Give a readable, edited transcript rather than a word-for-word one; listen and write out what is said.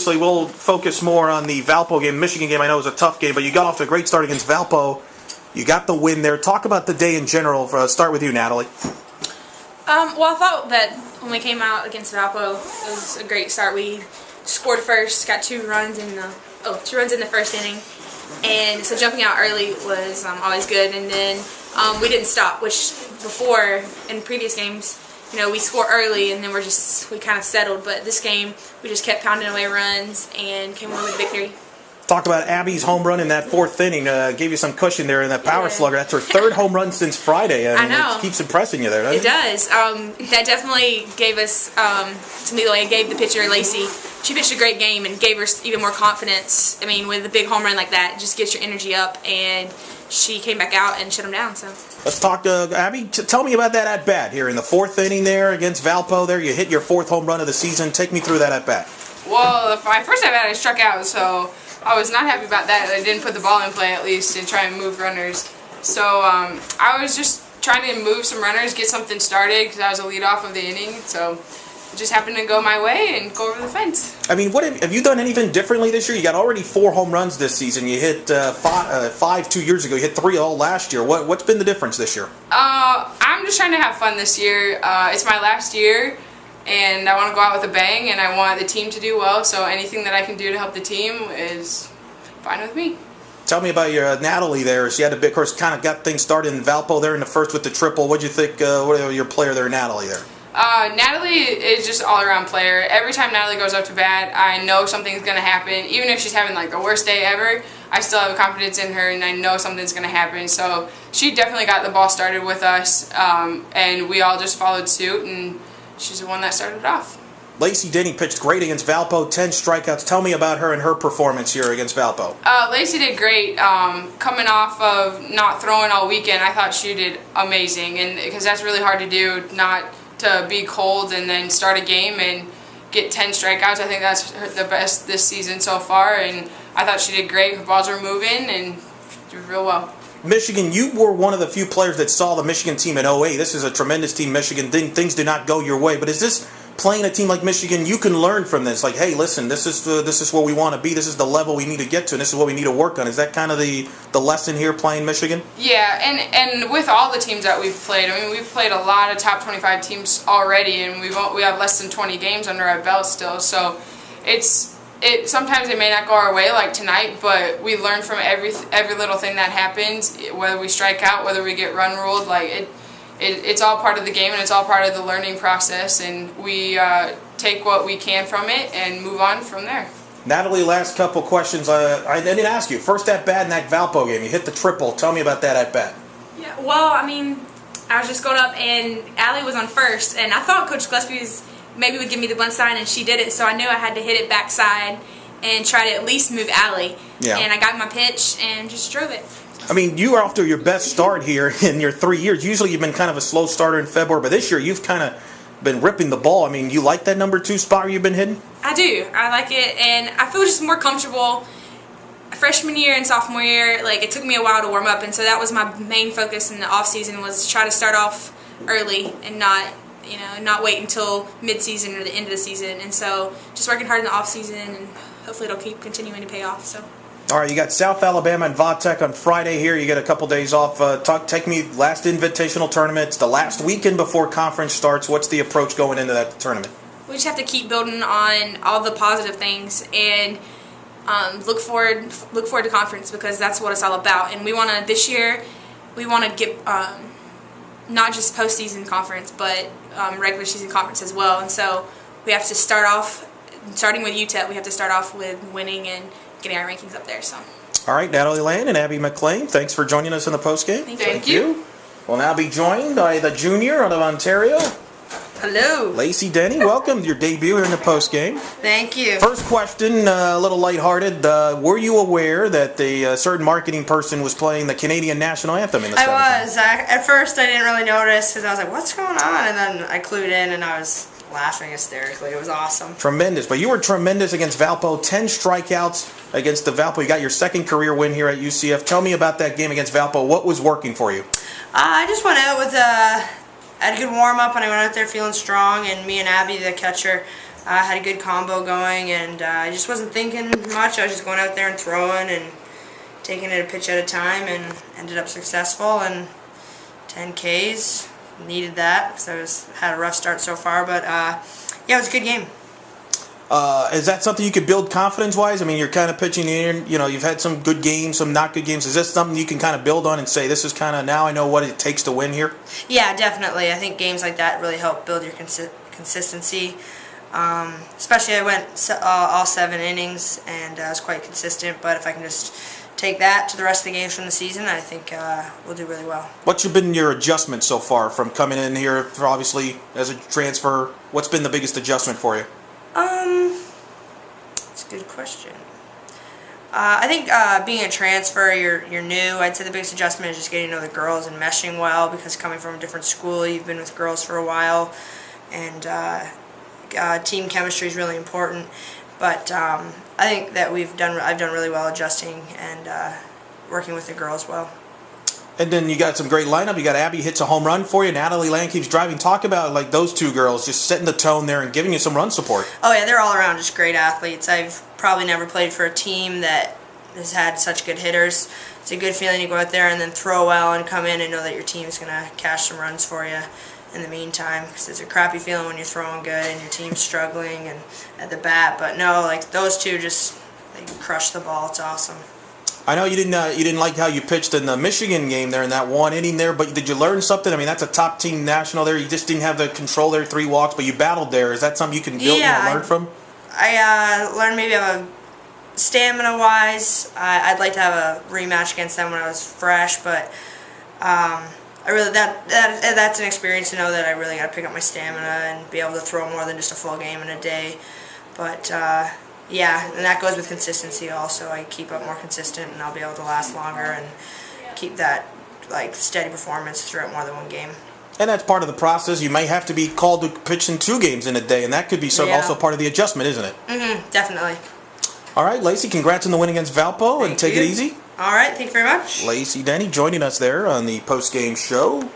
obviously, we'll focus more on the Valpo game. Michigan game, I know, was a tough game, but you got off to a great start against Valpo. You got the win there. Talk about the day in general. Start with you, Natalie. Well, I thought that when we came out against Valpo, it was a great start. We scored first, got two runs in the first inning, and so jumping out early was always good. And then we didn't stop, which before in previous games, we score early and then we kind of settled. But this game, we just kept pounding away runs and came away with a victory. Talk about Abby's home run in that fourth inning. Gave you some cushion there in that power slugger. That's her third home run since Friday. I know. It keeps impressing you there, doesn't it? It does. That definitely gave us, to me, it gave the pitcher, Lacey, she pitched a great game and gave her even more confidence. I mean, with a big home run like that, it just gets your energy up, and she came back out and shut them down. So let's talk to Abby. Tell me about that at-bat here in the fourth inning there against Valpo there. You hit your fourth home run of the season. Take me through that at-bat. Well, my first at-bat I struck out, so I was not happy about that. I didn't put the ball in play at least and try and move runners. So I was just trying to move some runners, get something started because I was a leadoff of the inning. So it just happened to go my way and go over the fence. I mean, what have you done anything differently this year? You got already 4 home runs this season. You hit five 2 years ago. You hit 3 all last year. What's been the difference this year? I'm just trying to have fun this year. It's my last year, and I want to go out with a bang, and I want the team to do well, so anything that I can do to help the team is fine with me. Tell me about your Natalie there. She had a big, of course, kind of got things started in Valpo there in the first with the triple. What'd you think, your player there, Natalie, there? Natalie is just an all-around player. Every time Natalie goes up to bat, I know something's going to happen. Even if she's having like the worst day ever, I still have confidence in her, and I know something's going to happen. So she definitely got the ball started with us, and we all just followed suit, and she's the one that started it off. Lacey Dinney pitched great against Valpo, 10 strikeouts. Tell me about her and her performance here against Valpo. Lacey did great. Coming off of not throwing all weekend, I thought she did amazing, and because that's really hard to do, not to be cold and then start a game and get 10 strikeouts. I think that's the best this season so far, and I thought she did great. Her balls were moving and she did real well. Michigan, you were one of the few players that saw the Michigan team in 08. This is a tremendous team, Michigan. Things did not go your way, but is this playing a team like Michigan, you can learn from this? Like, hey, listen, this is where we want to be. This is the level we need to get to, and this is what we need to work on. Is that kind of the lesson here playing Michigan? Yeah, and with all the teams that we've played, I mean, we've played a lot of top 25 teams already, and we have less than 20 games under our belt still. So sometimes it may not go our way like tonight, but we learn from every little thing that happens, whether we strike out, whether we get run ruled, it's all part of the game, and it's all part of the learning process, and we take what we can from it and move on from there. Natalie, last couple questions. I didn't ask you. First at-bat in that Valpo game, you hit the triple. Tell me about that at-bat. Yeah, well, I mean, I was just going up, and Allie was on first, and I thought Coach Gillespie maybe would give me the bunt sign, and she did it, so I knew I had to hit it backside and try to at least move Allie. Yeah. And I got my pitch and just drove it. I mean, you are off to your best start here in your 3 years. Usually you've been kind of a slow starter in February, but this year you've kind of been ripping the ball. I mean, you like that number 2 spot where you've been hitting? I do. I like it, and I feel just more comfortable. Freshman year and sophomore year, it took me a while to warm up, and so that was my main focus in the off season, was to try to start off early and not wait until mid-season or the end of the season. And so just working hard in the off season, and hopefully it'll keep continuing to pay off. So. All right, you got South Alabama and Vatech on Friday here. You get a couple days off. Take me last invitational tournament. It's the last weekend before conference starts. What's the approach going into that tournament? We just have to keep building on all the positive things and look forward to conference, because that's what it's all about. And this year we want to get not just postseason conference, but regular season conference as well. And so we have to starting with UTEP, we have to start off with winning and getting our rankings up there. So. All right, Natalie Land and Abby McClain, thanks for joining us in the postgame. Thank you. We'll now be joined by the junior out of Ontario. Hello. Lacey Dinney, welcome to your debut here in the postgame. Thank you. First question, a little lighthearted. Were you aware that a certain marketing person was playing the Canadian national anthem in the I was. At first I didn't really notice, because I was like, what's going on? And then I clued in, and I was laughing hysterically. It was awesome. Tremendous. But you were tremendous against Valpo. 10 strikeouts against the Valpo. You got your second career win here at UCF. Tell me about that game against Valpo. What was working for you? I just went out with I had a good warm-up, and I went out there feeling strong, and me and Abby, the catcher, I had a good combo going, and I just wasn't thinking much. I was just going out there and throwing and taking it a pitch at a time, and ended up successful. And 10 Ks, needed that because had a rough start so far. But yeah, it was a good game. Is that something you could build confidence-wise? I mean, you're kind of pitching in, you've had some good games, some not good games. Is this something you can kind of build on and say, this is kind of, now I know what it takes to win here? Yeah, definitely. I think games like that really help build your consistency. Especially I went all 7 innings, and I was quite consistent. But if I can just take that to the rest of the games from the season, I think we'll do really well. What's been your adjustment so far from coming in here, for obviously, as a transfer? What's been the biggest adjustment for you? That's a good question. I think being a transfer, you're new. I'd say the biggest adjustment is just getting to know the girls and meshing well, because coming from a different school, you've been with girls for a while, and team chemistry is really important. But I think that I've done really well adjusting and working with the girls well. And then you got some great lineup. You got Abby hits a home run for you. Natalie Land keeps driving. Talk about like those 2 girls just setting the tone there and giving you some run support. Oh yeah, they're all around just great athletes. I've probably never played for a team that has had such good hitters. It's a good feeling to go out there and then throw well and come in and know that your team's going to cash some runs for you in the meantime. Because it's a crappy feeling when you're throwing good and your team's struggling and at the bat. But no, like those 2 they crush the ball. It's awesome. I know you didn't like how you pitched in the Michigan game there in that 1 inning there, but did you learn something? I mean, that's a top team national there. You just didn't have the control there, 3 walks, but you battled there. Is that something you can build and learn from? I learned maybe stamina-wise. I'd like to have a rematch against them when I was fresh, but I really that's an experience to know that I really got to pick up my stamina and be able to throw more than just a full game in a day. But yeah, and that goes with consistency also. I keep up more consistent, and I'll be able to last longer and keep that steady performance throughout more than 1 game. And that's part of the process. You may have to be called to pitch in 2 games in a day, and that could be also part of the adjustment, isn't it? Definitely. All right, Lacey, congrats on the win against Valpo, and take it easy. All right, thank you very much. Lacey Dinney joining us there on the post-game show.